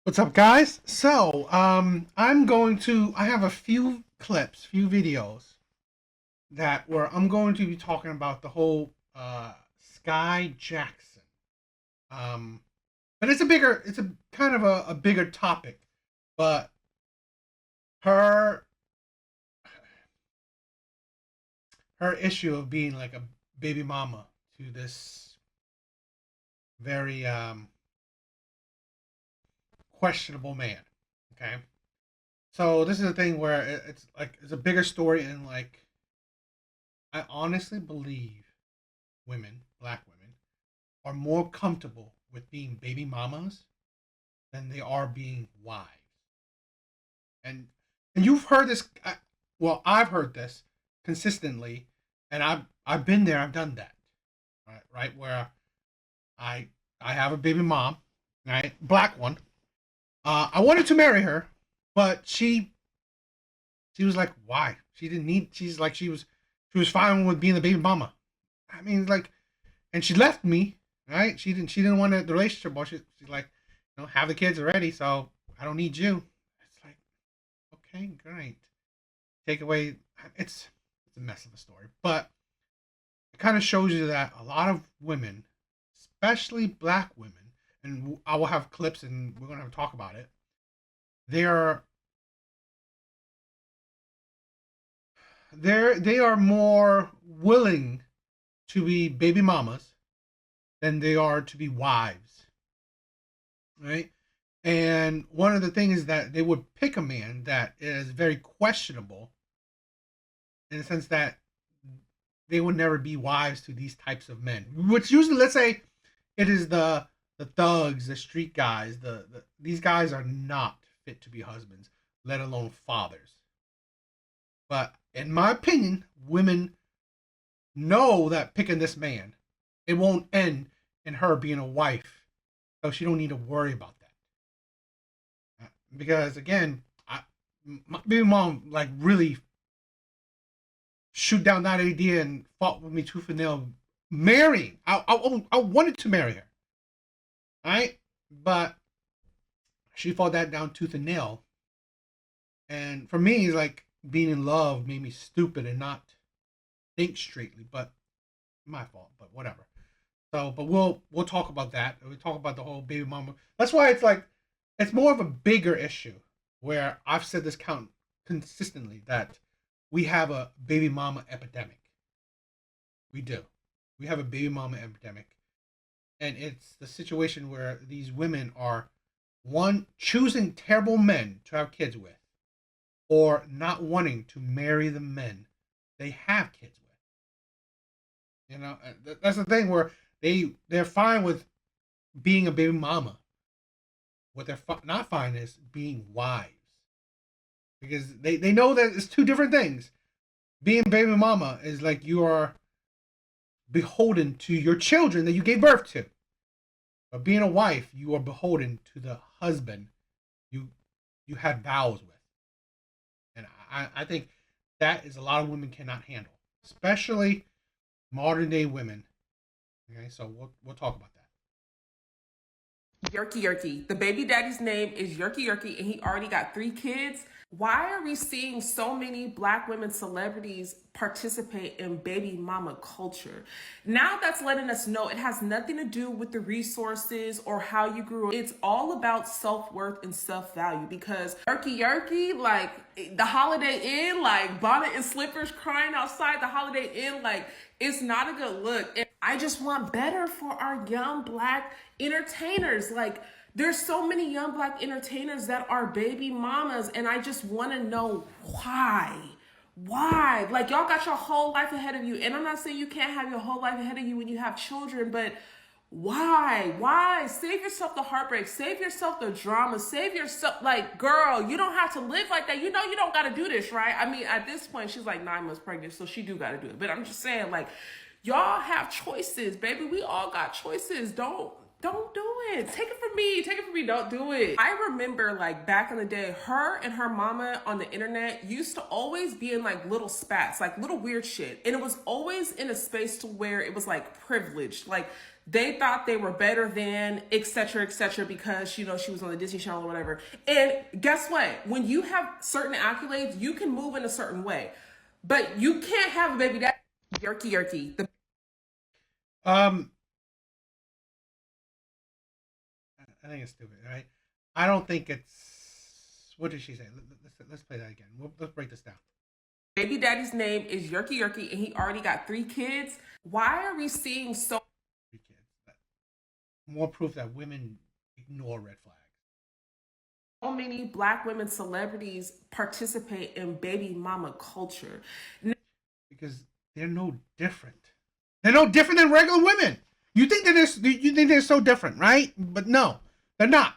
What's up, guys? I have a few clips, few videos that where I'm going to be talking about the whole Sky Jackson. Um, but it's a kind of a bigger topic. But her her issue of being like a baby mama to this very questionable man. Okay, so this is a thing where it's like it's a bigger story, and like I honestly believe black women, are more comfortable with being baby mamas than they are being wives. And and you've heard this. Well, I've heard this consistently, and I've been there. I've done that. Right, where I I have a baby mom, right, black one. I wanted to marry her, but she was like, why? She didn't need. She was fine with being a baby mama. I mean, like, and she left me, right? She didn't want the relationship, but she's like, have the kids already, so I don't need you. It's like, okay, great. Take away. It's a mess of a story, but it kind of shows you that a lot of women, especially black women, and I will have clips and we're gonna have to talk about it. They are they are more willing to be baby mamas than they are to be wives, right? And one of the things is that they would pick a man that is very questionable in the sense that they would never be wives to these types of men. Which usually, let's say, it is the thugs, the street guys. These guys are not fit to be husbands, let alone fathers. But in my opinion, women know that picking this man, it won't end in her being a wife, so she don't need to worry about that. Because again, my baby mom like really shoot down that idea and fought with me tooth and nail. Marrying, I wanted to marry her, right? But she fought that down tooth and nail. And for me, it's like being in love made me stupid and not think straightly. But my fault. But whatever. So, but we'll talk about that. We'll talk about the whole baby mama. That's why it's like it's more of a bigger issue where I've said this count consistently that we have a baby mama epidemic. We do. We have a baby mama epidemic. And it's the situation where these women are one choosing terrible men to have kids with or not wanting to marry the men they have kids with. That's the thing where they're fine with being a baby mama. What they're not fine is being wives because they know that it's two different things. Being baby mama is like you are beholden to your children that you gave birth to. But being a wife, you are beholden to the husband you you had vows with. And I think that is a lot of women cannot handle, especially modern day women. Okay, so we'll talk about that. Yerky Yerky. The baby daddy's name is Yerky Yerky, and he already got 3 kids. Why are we seeing so many black women celebrities participate in baby mama culture? Now that's letting us know it has nothing to do with the resources or how you grew up. It's all about self-worth and self-value because Yerky Yerky, like the Holiday Inn, like bonnet and slippers crying outside the Holiday Inn, like it's not a good look. And I just want better for our young black entertainers. Like there's so many young black entertainers that are baby mamas, and I just want to know why. Why? Like y'all got your whole life ahead of you, and I'm not saying you can't have your whole life ahead of you when you have children, but why? Why? Save yourself the heartbreak. Save yourself the drama. Save yourself. Like, girl, you don't have to live like that. You know you don't got to do this, right? I mean, at this point, she's like 9 months pregnant, so she do got to do it. But I'm just saying, like, y'all have choices, baby. We all got choices. Don't do it. Take it from me. Take it from me. Don't do it. I remember like back in the day, her and her mama on the internet used to always be in like little spats, like little weird shit. And it was always in a space to where it was like privileged. Like They thought they were better than, et cetera, because she was on the Disney Channel or whatever. And guess what? When you have certain accolades, you can move in a certain way, but you can't have a baby that yerky yerky. Um, I think it's stupid, right? I don't think it's. What did she say? Let's play that again. Let's break this down. Baby daddy's name is Yerky Yerky, and he already got 3 kids. Why are we seeing so 3 kids. More proof that women ignore red flags. many black women celebrities participate in baby mama culture? Because they're no different. They're no different than regular women. You think they're so different, right? But no, they're not.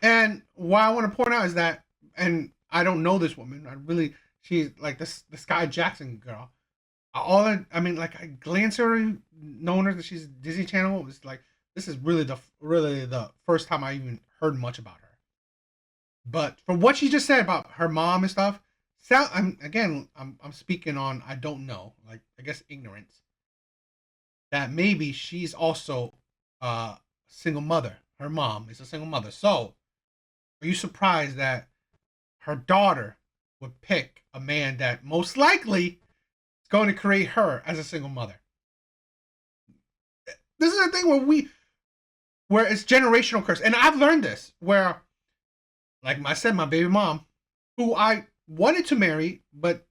And what I want to point out is that, and I don't know this woman. She's like this the Sky Jackson girl. I mean, like I glance at her, knowing her that she's Disney Channel. It's like this is really the first time I even heard much about her. But from what she just said about her mom and stuff, I'm speaking on I don't know, like I guess ignorance. That maybe she's also a single mother. Her mom is a single mother. So, are you surprised that her daughter would pick a man that most likely is going to create her as a single mother? This is a thing where it's generational curse, and I've learned this where, like I said, my baby mom, who I wanted to marry, but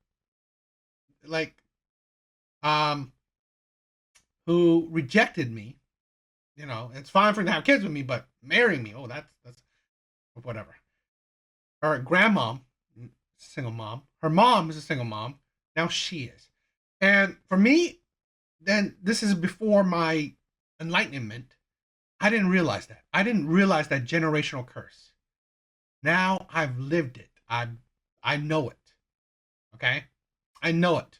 like, who rejected me. It's fine for her to have kids with me, but marrying me, oh, that's whatever. Her grandmom, single mom. Her mom is a single mom. Now she is. And for me, then this is before my enlightenment. I didn't realize that. I didn't realize that generational curse. Now I've lived it. I know it. Okay? I know it.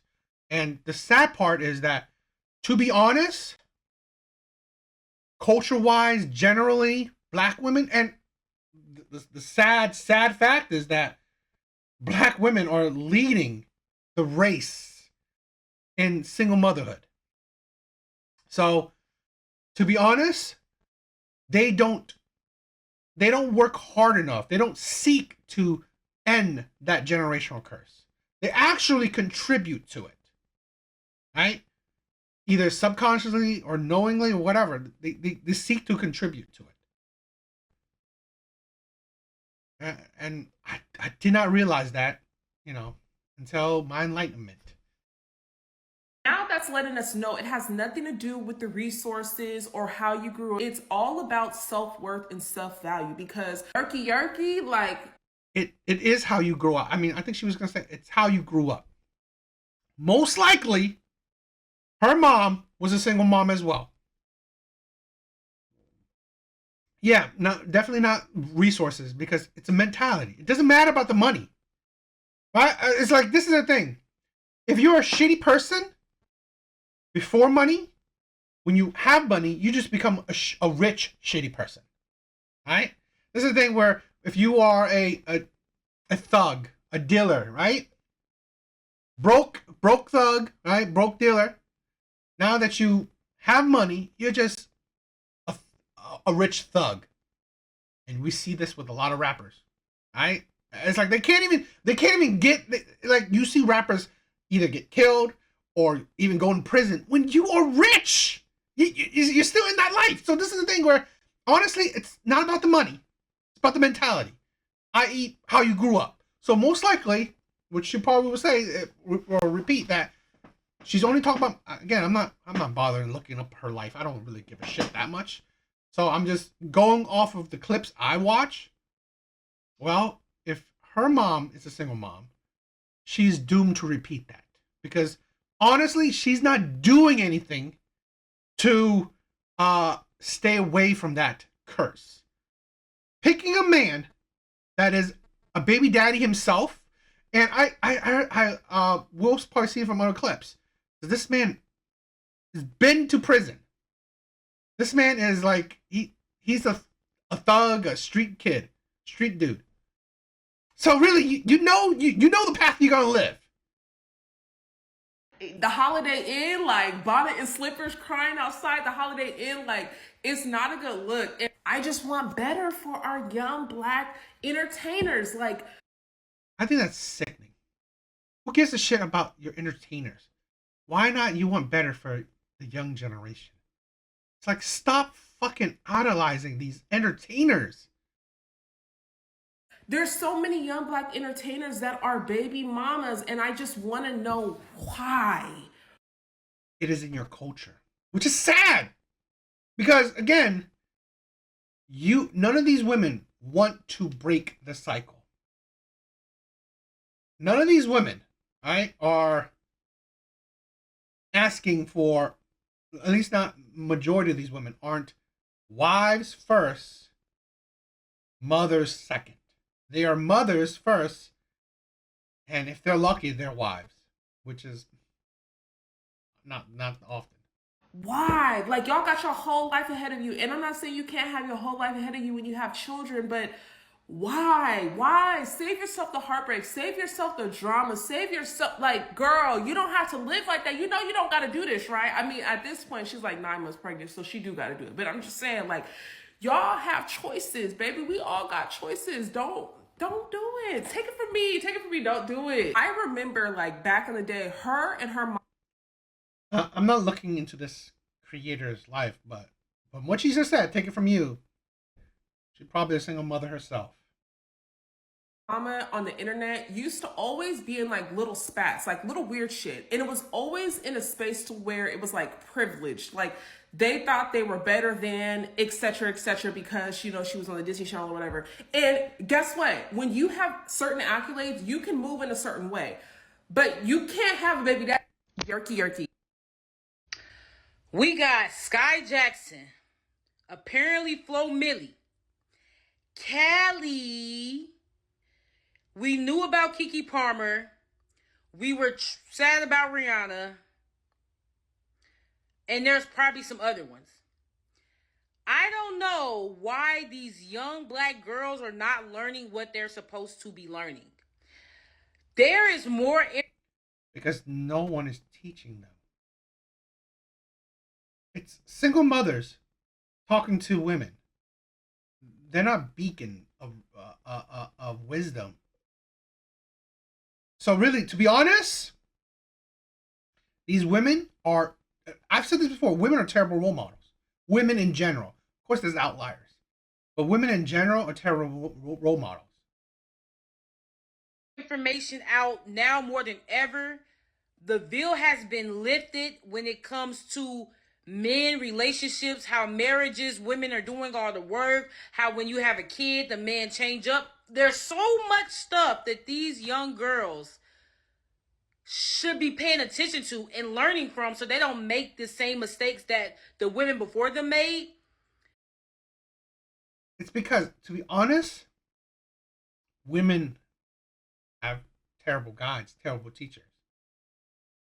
And the sad part is that, to be honest, culture-wise, generally, black women, and the sad fact is that black women are leading the race in single motherhood. So, to be honest, they don't work hard enough. They don't seek to end that generational curse. They actually contribute to it. Right? Either subconsciously or knowingly or whatever. They seek to contribute to it. And I did not realize that, until my enlightenment. Now that's letting us know it has nothing to do with the resources or how you grew up. It's all about self-worth and self-value, because yerky yerky, like, it is how you grow up. I mean, I think she was gonna say it's how you grew up. Most likely, her mom was a single mom as well. Yeah, no, definitely not resources, because it's a mentality. It doesn't matter about the money, right? It's like, this is the thing. If you're a shitty person before money, when you have money, you just become a rich shitty person, right? This is the thing where if you are a thug, a dealer, right? Broke thug, right? Broke dealer. Now that you have money, you're just a rich thug. And we see this with a lot of rappers, right? It's like they can't even get, like, you see rappers either get killed or even go in prison when you are rich. You're still in that life. So this is the thing where, honestly, it's not about the money. It's about the mentality, i.e. how you grew up. So most likely, which she probably would say, or repeat, that she's only talking about, again, I'm not bothering looking up her life. I don't really give a shit that much. So I'm just going off of the clips I watch. Well, if her mom is a single mom, she's doomed to repeat that. Because honestly, she's not doing anything to stay away from that curse. Picking a man that is a baby daddy himself, and I will probably see it from other clips. This man has been to prison. This man is like, he's a thug, a street kid, street dude. So really, you know the path you're gonna live. The Holiday Inn, like bonnet and slippers crying outside the Holiday Inn, like it's not a good look. And I just want better for our young black entertainers. Like, I think that's sickening. Who gives a shit about your entertainers? Why not you want better for the young generation? It's like, stop fucking idolizing these entertainers. there's so many young black entertainers that are baby mamas, and I just want to know why. It is in your culture, which is sad. Because again, none of these women want to break the cycle. None of these women, right, are asking for, at least not majority of these women aren't wives first, mothers second. They are mothers first, and if they're lucky, they're wives, which is not often. Why? Like, y'all got your whole life ahead of you. And I'm not saying you can't have your whole life ahead of you when you have children, but why? Why? Save yourself the heartbreak. Save yourself the drama. Save yourself. Like, girl, you don't have to live like that. You know you don't got to do this, right? I mean, at this point, she's like 9 months pregnant, so she do got to do it. But I'm just saying, like, y'all have choices, baby. We all got choices. Don't do it. Take it from me. Take it from me. Don't do it. I remember, like, back in the day, her and her mom. I'm not looking into this creator's life, but from what she just said, take it from you. She's probably a single mother herself. Mama on the internet used to always be in like little spats, like little weird shit. And it was always in a space to where it was like privileged. Like they thought they were better than et cetera, because, you know, she was on the Disney Channel or whatever. And guess what? When you have certain accolades, you can move in a certain way. But you can't have a baby that yerky. We got Skai Jackson, apparently Flo Millie, Callie. We knew about Keke Palmer. We were sad about Rihanna. And there's probably some other ones. I don't know why these young black girls are not learning what they're supposed to be learning. There is more. Because no one is teaching them. It's single mothers talking to women. They're not beacon of wisdom. So really, to be honest, these women are, I've said this before, women are terrible role models. Women in general. Of course, there's outliers. But women in general are terrible role models. Information out now more than ever. The veil has been lifted when it comes to men relationships, how marriages, women are doing all the work, how when you have a kid, the man change up. There's so much stuff that these young girls should be paying attention to and learning from so they don't make the same mistakes that the women before them made. It's because, to be honest, women have terrible guides, terrible teachers.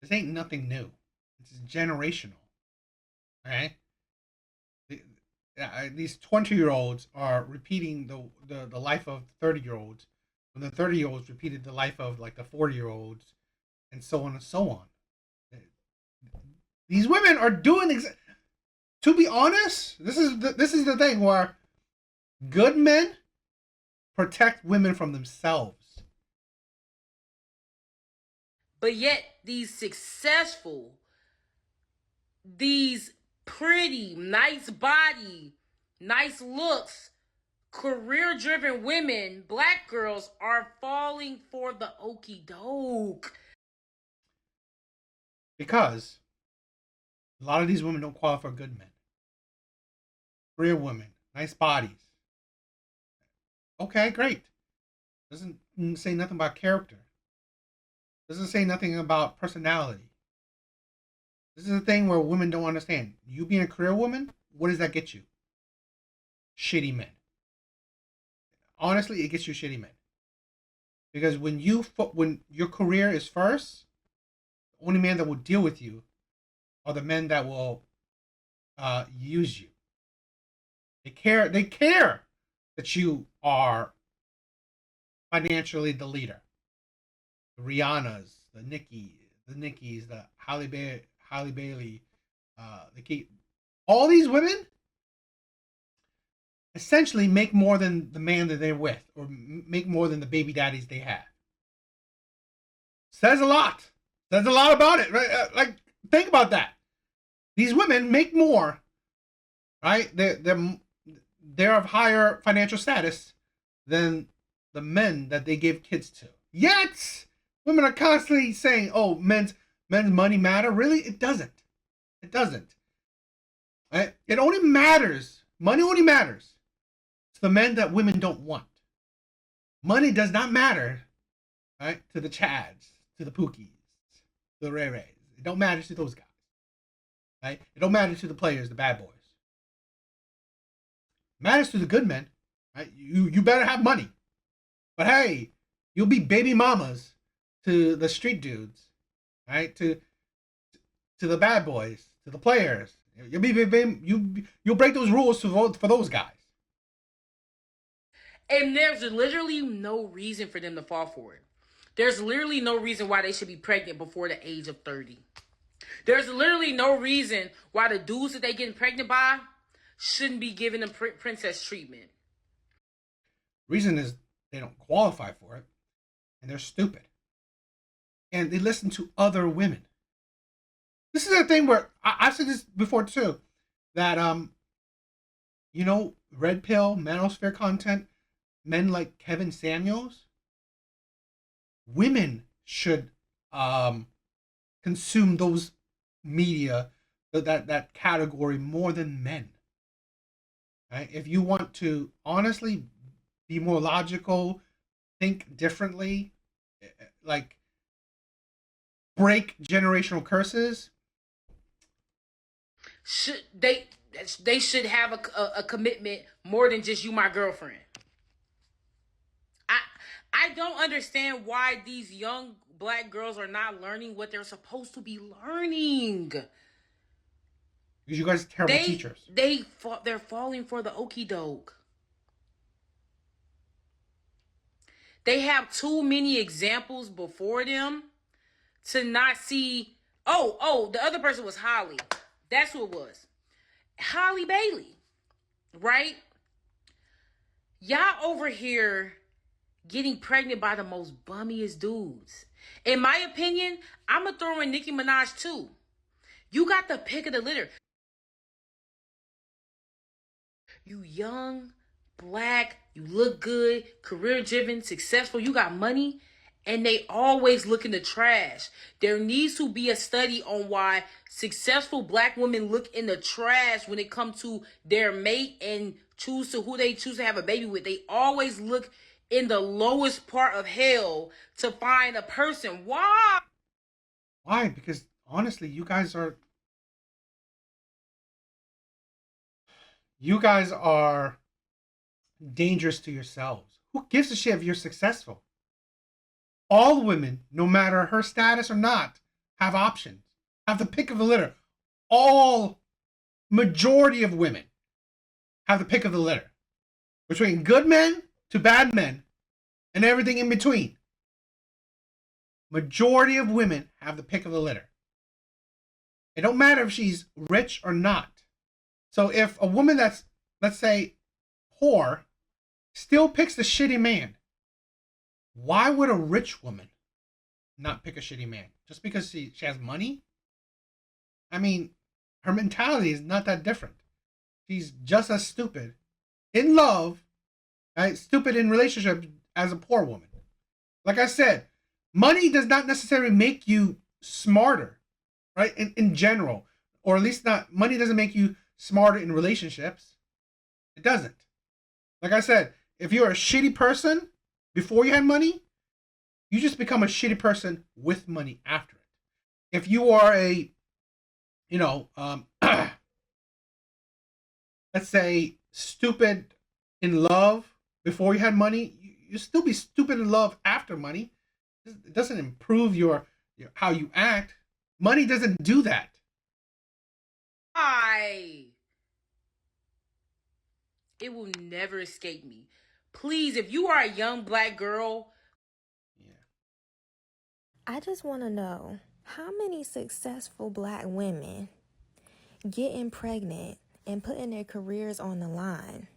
This ain't nothing new. It's generational. Okay? These 20-year-olds are repeating the life of 30-year-olds, when the 30-year-olds repeated the life of like the 40-year-olds, and so on and so on. These women are doing to be honest, this is the thing where good men protect women from themselves. But yet these successful, these pretty, nice body, nice looks, career-driven women, black girls are falling for the okie doke. Because a lot of these women don't qualify for good men. Career women, nice bodies. Okay, great. Doesn't say nothing about character. Doesn't say nothing about personality. This is a thing where women don't understand. You being a career woman, what does that get you? Shitty men. Honestly, it gets you shitty men. Because when your career is first, the only man that will deal with you are the men that will use you. They care that you are financially the leader. The Rihannas, the Nicki, the Nickies, the Halle Bailey, the Kate. All these women essentially make more than the man that they're with, or make more than the baby daddies they have. Says a lot. Says a lot about it, right? Like, think about that. These women make more, right? They're of higher financial status than the men that they give kids to. Yet, women are constantly saying, "Oh, men's money matter." Really, it doesn't. It doesn't. Right? It only matters. Money only matters to the men that women don't want. Money does not matter, right, to the Chads, to the Pookies, to the Ray Rays. It don't matter to those guys. Right? It don't matter to the players, the bad boys. It matters to the good men. Right? You better have money. But hey, you'll be baby mamas to the street dudes, right? To the bad boys, to the players. You'll break those rules to vote for those guys. And there's literally no reason for them to fall for it. There's literally no reason why they should be pregnant before the age of 30. There's literally no reason why the dudes that they getting pregnant by shouldn't be given them princess treatment. Reason is they don't qualify for it, and they're stupid, and they listen to other women. This is a thing where I've said this before too, that red pill manosphere content, men like Kevin Samuels, women should consume those media, that category, more than men. Right? If you want to honestly be more logical, think differently, like break generational curses, should they should have a commitment more than just you my girlfriend. I don't understand why these young black girls are not learning what they're supposed to be learning. Because you guys are terrible teachers. They're falling for the okie doke. They have too many examples before them to not see. Oh, the other person was Holly. That's who it was. Halle Bailey, right? Y'all over here getting pregnant by the most bummiest dudes. In my opinion, I'm going to throw in Nicki Minaj too. You got the pick of the litter. You young, black, you look good, career-driven, successful, you got money, and they always look in the trash. There needs to be a study on why successful black women look in the trash when it comes to their mate and who they choose to have a baby with. They always look in the lowest part of hell to find a person. Why? Why? Because honestly, you guys are dangerous to yourselves. Who gives a shit if you're successful? All women, no matter her status or not, have options, have the pick of the litter. Majority of women have the pick of the litter. Between good men to bad men and everything in between. Majority of women have the pick of the litter. It don't matter if she's rich or not. So if a woman that's, let's say, poor, still picks the shitty man, why would a rich woman not pick a shitty man? Just because she has money? I mean, her mentality is not that different. She's just as stupid in love, right? Stupid in relationship as a poor woman. Like I said, money does not necessarily make you smarter, right? In general, or at least not, money doesn't make you smarter in relationships. It doesn't. Like I said, if you're a shitty person before you had money, you just become a shitty person with money after it. If you are a, let's say, stupid in love before you had money, you still be stupid in love after money. It doesn't improve your how you act. Money doesn't do that. It will never escape me. Please, if you are a young black girl. I just want to know, How many successful black women getting pregnant and putting their careers on the line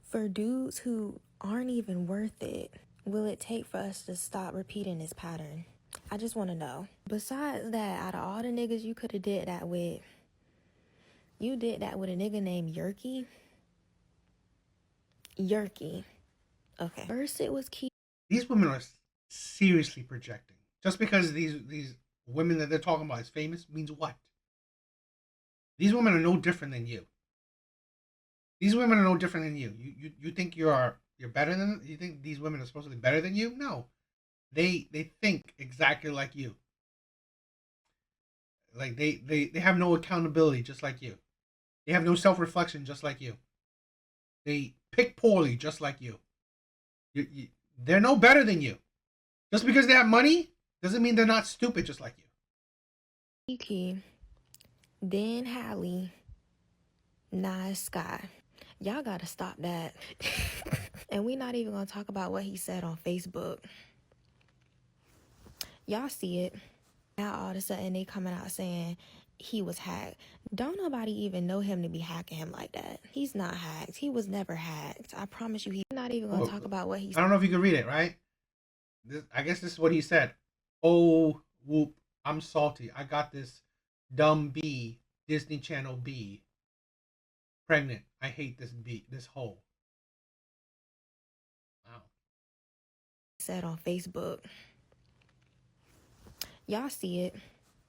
for dudes who aren't even worth it will it take for us to stop repeating this pattern? I just want to know. Besides that, out of all the niggas you could have did that with, you did that with a nigga named Yerky. Yerky. Okay. First it was Key. These women are seriously projecting. Just because these women that they're talking about is famous means what? These women are no different than you. These women are no different than you. You think you're better than, you think these women are supposed to be better than you? No. They think exactly like you. Like they have no accountability just like you. They have no self-reflection just like you. They pick poorly just like you. They're no better than you. Just because they have money doesn't mean they're not stupid just like you. Kiki, then Hallie, now Skai. Y'all gotta stop that. And we not even gonna talk about what he said on Facebook. Y'all see it. Now all of a sudden they coming out saying he was hacked. Don't nobody even know him to be hacking him like that. He's not hacked. He was never hacked. I promise you, he's not even gonna talk about what he I don't know if you can read it, right? I guess this is what he said. Oh, whoop, I'm salty. I got this dumb bee, Disney Channel bee, pregnant. I hate this bee, this hole. Wow. said on Facebook. Y'all see it.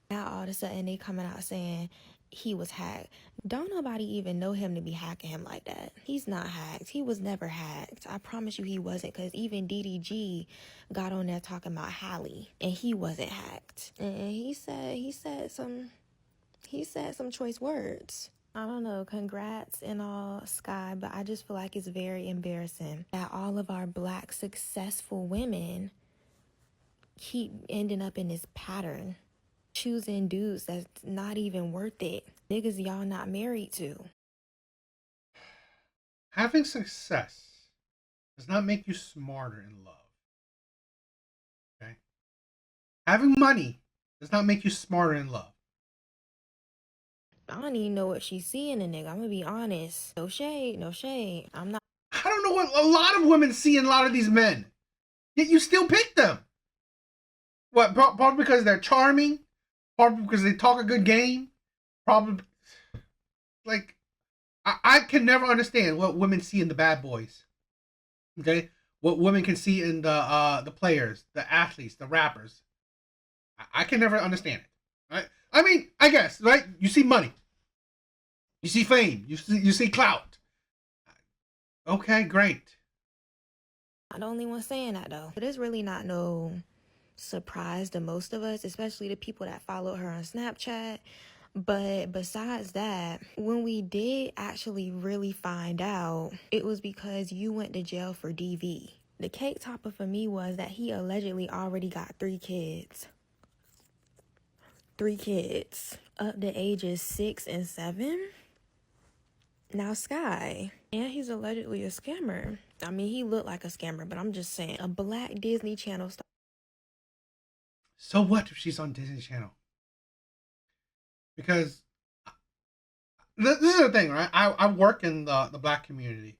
Now all of a sudden they coming out saying he was hacked. Don't nobody even know him to be hacking him like that. He's not hacked. He was never hacked. I promise you he wasn't, because even DDG got on there talking about Hallie and he wasn't hacked. And he said some choice words. I don't know, congrats and all, Sky, but I just feel like it's very embarrassing that all of our black successful women keep ending up in this pattern, choosing dudes that's not even worth it. Niggas y'all not married to. Having success does not make you smarter in love. Okay? Having money does not make you smarter in love. I don't even know what she's seeing in a nigga. I'm gonna be honest. No shade, no shade. I'm not. I don't know what a lot of women see in a lot of these men. Yet you still pick them. What? Probably because they're charming. Probably because they talk a good game. Probably, like, I can never understand what women see in the bad boys. Okay, what women can see in the players, the athletes, the rappers. I can never understand it. Right? I mean, I guess, right? You see money, you see fame, you see clout. Okay, great. I'm the only one saying that though. But it's really not no surprise to most of us, especially the people that follow her on Snapchat. But besides that, when we did actually really find out, it was because you went to jail for DV. The cake topper for me was that he allegedly already got 3 kids. 3 kids up to ages 6 and 7. Now Sky, and he's allegedly a scammer. I mean, he looked like a scammer, but I'm just saying, a black Disney Channel star. So what if she's on Disney Channel? Because this is the thing, right? I work in the black community.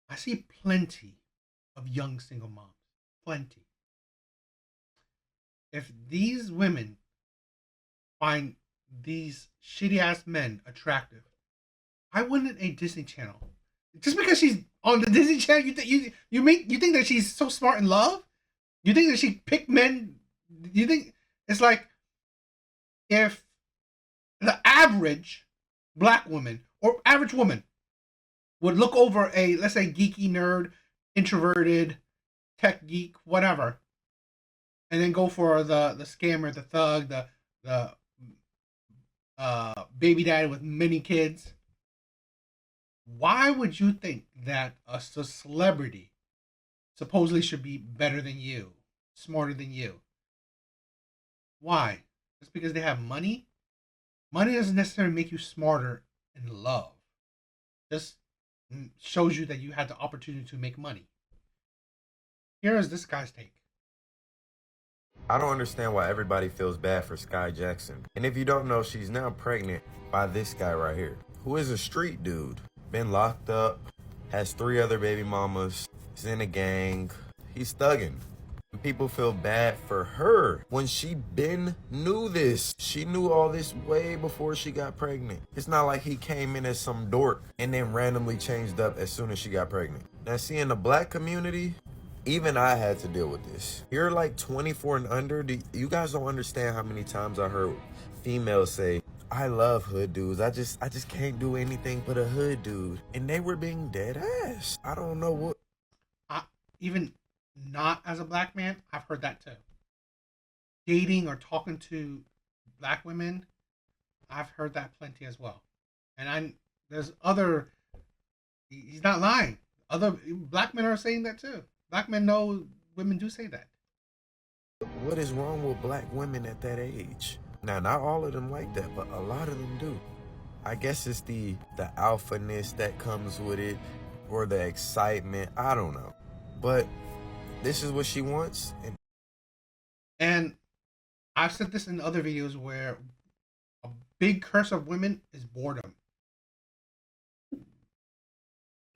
I see plenty of young single moms. Plenty. If these women find these shitty ass men attractive, why wouldn't a Disney Channel? Just because she's on the Disney Channel, you think that she's so smart in love? You think that she picked men? You think it's like if the average black woman or average woman would look over a, let's say, geeky nerd, introverted, tech geek, whatever, and then go for the scammer, the thug, the baby daddy with many kids. Why would you think that a celebrity supposedly should be better than you, smarter than you? Why? Just because they have money? Money doesn't necessarily make you smarter in love. Just shows you that you had the opportunity to make money. Here is this guy's take. I don't understand why everybody feels bad for Sky Jackson. And if you don't know, she's now pregnant by this guy right here, who is a street dude. Been locked up, has 3 other baby mamas, he's in a gang, he's thugging. People feel bad for her when she been knew this. She knew all this way before she got pregnant. It's not like he came in as some dork and then randomly changed up as soon as she got pregnant. Now, see, in the black community, even I had to deal with this. You're like 24 and under. You guys don't understand how many times I heard females say, I love hood dudes. I just can't do anything but a hood dude. And they were being dead ass. I don't know what. Even not as a black man, I've heard that too. Dating or talking to black women, I've heard that plenty as well. And there's other. He's not lying. Other black men are saying that too. Black men know women do say that. What is wrong with black women at that age? Now, not all of them like that, but a lot of them do. I guess it's the alphaness that comes with it, or the excitement. I don't know. But this is what she wants. And I've said this in other videos where a big curse of women is boredom.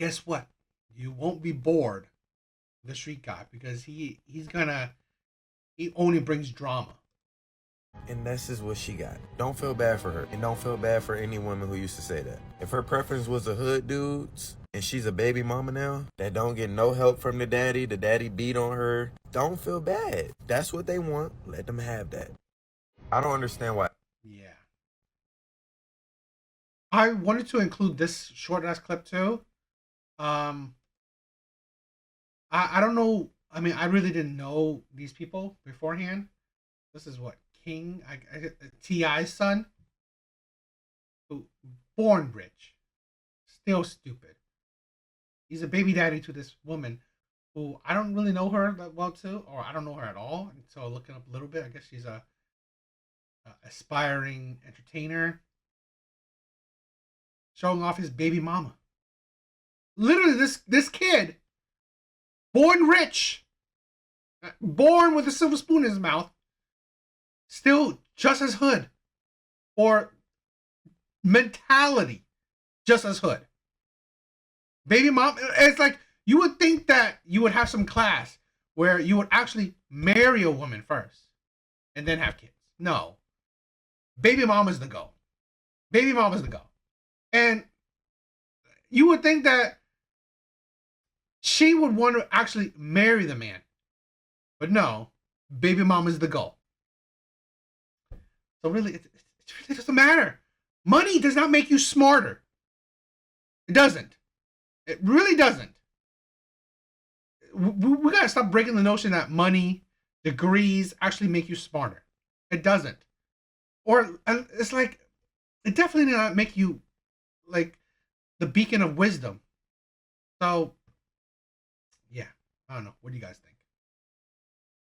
Guess what? You won't be bored with the street guy because he only brings drama. And this is what she got. Don't feel bad for her. And don't feel bad for any woman who used to say that. If her preference was a hood dudes and she's a baby mama now that don't get no help from the daddy beat on her, don't feel bad. That's what they want. Let them have that. I don't understand why. Yeah. I wanted to include this short ass clip too. I don't know. I mean, I really didn't know these people beforehand. This is what King, T.I.'s son, who born rich, still stupid. He's a baby daddy to this woman who I don't really know her that well too, or I don't know her at all. And so looking up a little bit, I guess she's a aspiring entertainer, showing off his baby mama. Literally, this kid, born rich, born with a silver spoon in his mouth, still just as hood, or mentality just as hood. Baby mom, it's like you would think that you would have some class where you would actually marry a woman first and then have kids. No. Baby mom is the go. Baby mom is the go. And you would think that she would want to actually marry the man. But no, baby mom is the goal. So really, it really doesn't matter. Money does not make you smarter. It doesn't. It really doesn't. We got to stop breaking the notion that money, degrees actually make you smarter. It doesn't. Or it's like, it definitely does not make you like the beacon of wisdom. So, yeah, I don't know. What do you guys think?